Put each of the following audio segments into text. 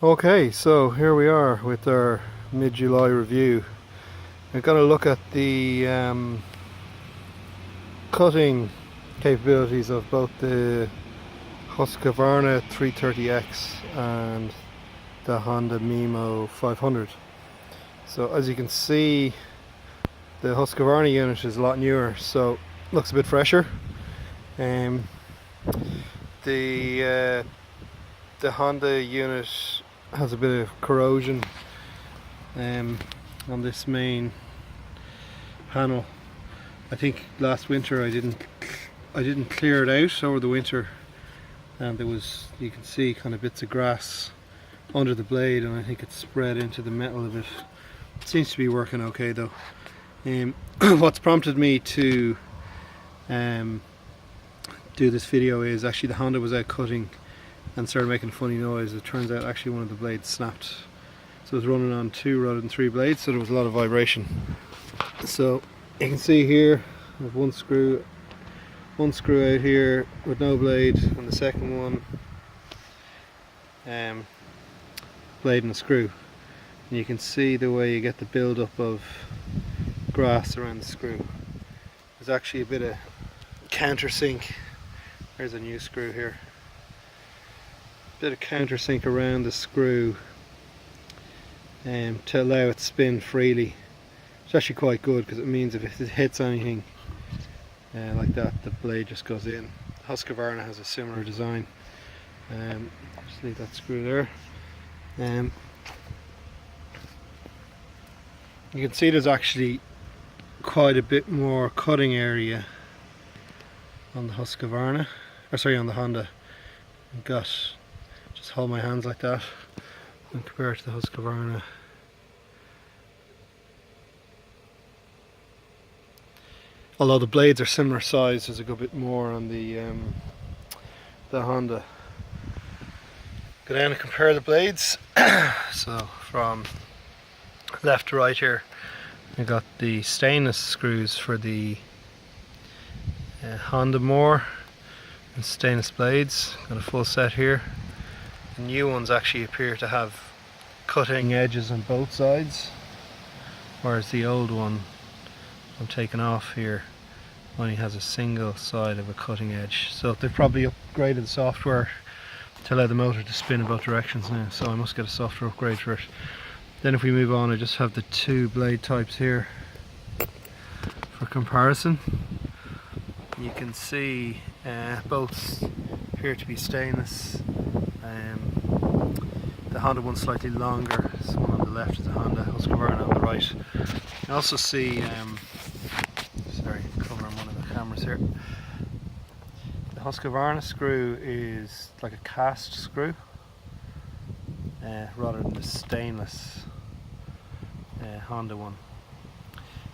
Okay, so here we are with our mid-July review. We're going to look at the cutting capabilities of both the Husqvarna 330X and the Honda Miimo 500. So as you can see, the Husqvarna unit is a lot newer, so looks a bit fresher. The Honda unit has a bit of corrosion on this main panel. I think last winter I didn't clear it out over the winter, and there was, you can see, kind of bits of grass under the blade, and I think it's spread into the metal of it. It seems to be working okay though. What's prompted me to do this video is actually the Honda was out cutting and started making a funny noise. It turns out actually one of the blades snapped, so it was running on 2 rather than 3 blades, so there was a lot of vibration. So you can see here I have one screw out here with no blade, and the second one blade and a screw, and you can see the way you get the build-up of grass around the screw. There's actually a bit of countersink. There's a new screw here. Bit of countersink around the screw to allow it to spin freely. It's actually quite good, because it means if it hits anything like that, the blade just goes in. Husqvarna has a similar design. Just leave that screw there. You can see there's actually quite a bit more cutting area on the Husqvarna, or sorry, on the Honda. I've got, just hold my hands like that and compare it to the Husqvarna. Although the blades are similar size, there's a good bit more on the Honda. Go down and compare the blades. So from left to right here, we got the stainless screws for the Honda more, and stainless blades. Got a full set here. The new ones actually appear to have cutting edges on both sides, whereas the old one I'm taking off here only has a single side of a cutting edge. So they've probably upgraded the software to allow the motor to spin in both directions now, so I must get a software upgrade for it. Then if we move on, I just have the 2 blade types here for comparison. You can see both appear to be stainless. The Honda one's slightly longer. This one on the left is the Honda, Husqvarna on the right. You also see, sorry, covering one of the cameras here. The Husqvarna screw is like a cast screw, rather than the stainless Honda one.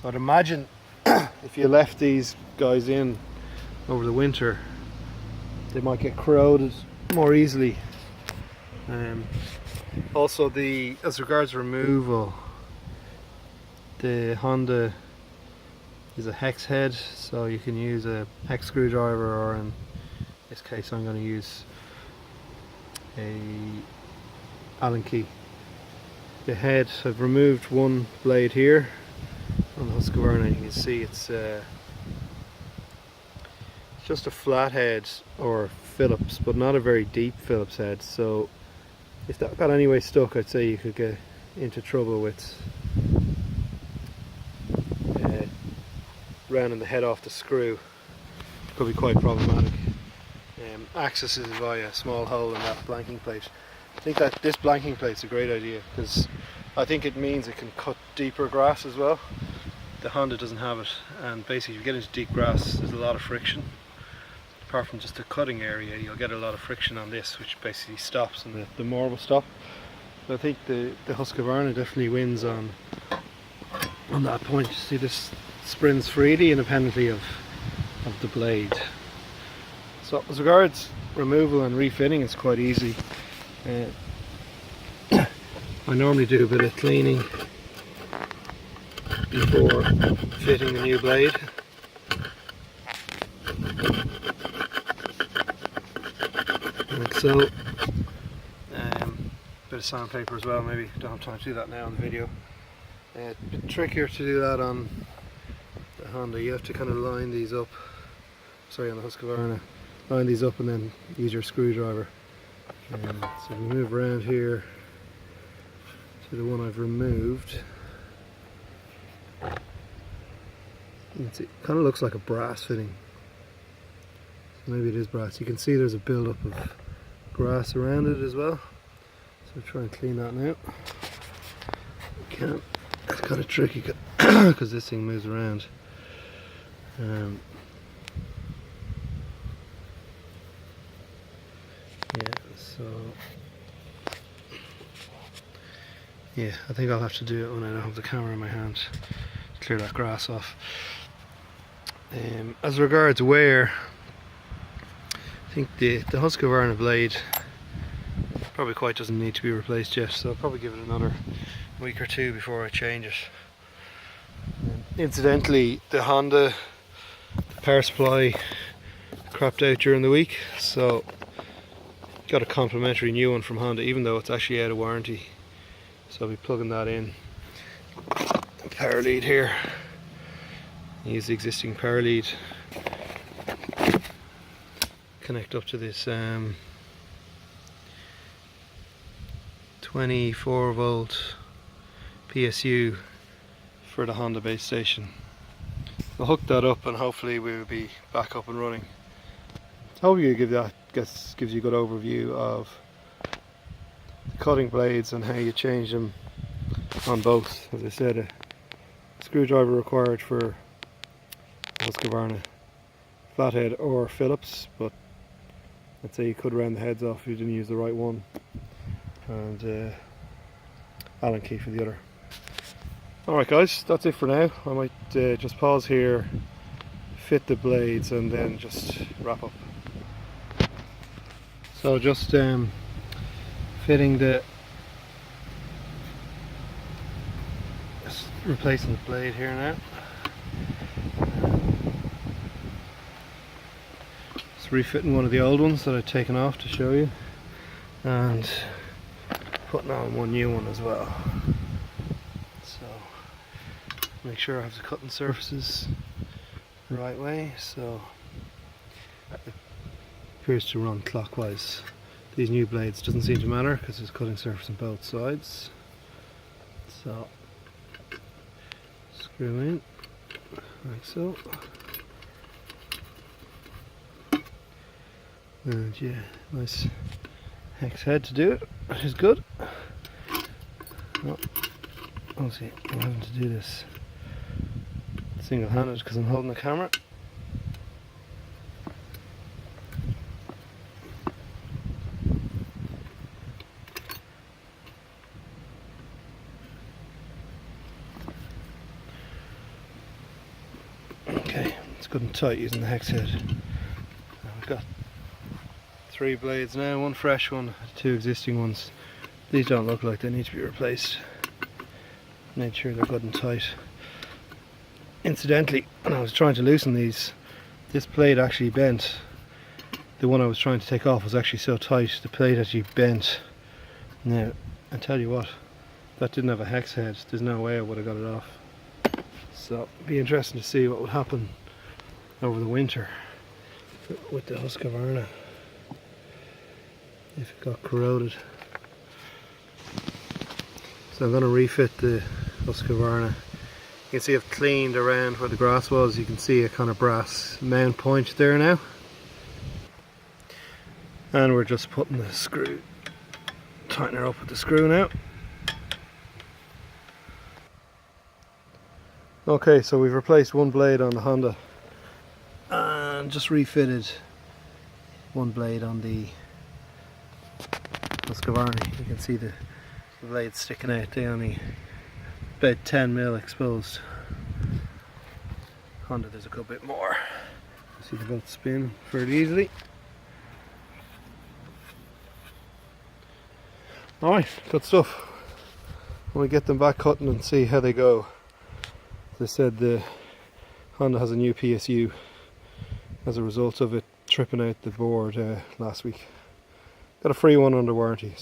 So I'd imagine if you left these guys in over the winter, they might get corroded more easily. Also, as regards removal, the Honda is a hex head, so you can use a hex screwdriver, or in this case I'm going to use a Allen key. The head, I've removed one blade here on the Husqvarna. You can see it's just a flat head, or Phillips, but not a very deep Phillips head, so if that got anyway stuck, I'd say you could get into trouble with rounding the head off the screw. It could be quite problematic. Access is via a small hole in that blanking plate. I think that this blanking plate's a great idea, because I think it means it can cut deeper grass as well. The Honda doesn't have it, and basically if you get into deep grass, there's a lot of friction. Apart from just the cutting area, you'll get a lot of friction on this, which basically stops, and the more will stop. So I think the Husqvarna definitely wins on that point. You see, this springs freely independently of the blade. So as regards removal and refitting, it's quite easy. I normally do a bit of cleaning before fitting the new blade. Like so. Bit bit of sandpaper as well. Maybe don't have time to do that now in the video. A bit trickier to do that on the Honda. You have to kind of line these up. Sorry, on the Husqvarna. Line these up and then use your screwdriver. So we move around here to the one I've removed. It kind of looks like a brass fitting. So maybe it is brass. You can see there's a build-up of grass around it as well. So try and clean that now. You can. It's kind of tricky because this thing moves around. Yeah, I think I'll have to do it when I don't have the camera in my hand to clear that grass off. As regards wear, I think the Husqvarna blade probably quite doesn't need to be replaced yet, so I'll probably give it another week or two before I change it. Incidentally, the Honda power supply crapped out during the week, so got a complimentary new one from Honda, even though it's actually out of warranty. So I'll be plugging that in. Power lead here. Use the existing power lead. Connect up to this 24 volt PSU for the Honda base station. I'll hook that up and hopefully we'll be back up and running. I hope you gives you a good overview of the cutting blades and how you change them on both. As I said, a screwdriver required for Husqvarna flathead or Phillips, but I'd say you could round the heads off if you didn't use the right one, and Allen key for the other. Alright guys, that's it for now. I might just pause here, fit the blades and then just wrap up. So just fitting just replacing the blade here now. Just refitting one of the old ones that I'd taken off to show you, and putting on one new one as well. So make sure I have the cutting surfaces the right way, so it appears to run clockwise. These new blades doesn't seem to matter because there's cutting surface on both sides. So screw in like so, and yeah, nice hex head to do it, which is good. Well, obviously I'm having to do this single-handed because I'm holding the camera. Okay, it's good and tight using the hex head. I've got 3 blades now, one fresh one, 2 existing ones. These don't look like they need to be replaced. Made sure they're good and tight. Incidentally, when I was trying to loosen these, this blade actually bent. The one I was trying to take off was actually so tight, the blade actually bent. Now, I tell you what, that didn't have a hex head, there's no way I would have got it off. So, it'd be interesting to see what would happen over the winter with the Husqvarna if it got corroded. So I'm going to refit the Husqvarna. You can see I've cleaned around where the grass was. You can see a kind of brass mount point there now. And we're just putting the screw, tighten her up with the screw now. Okay, so we've replaced one blade on the Honda and just refitted one blade on the Husqvarna. You can see the blade sticking out, they only about 10mm exposed. Honda there's a good bit more. You see they both spin fairly easily. Alright, good stuff. When we get them back cutting and see how they go. As I said, the Honda has a new PSU as a result of it tripping out the board last week. Got a free one under warranty.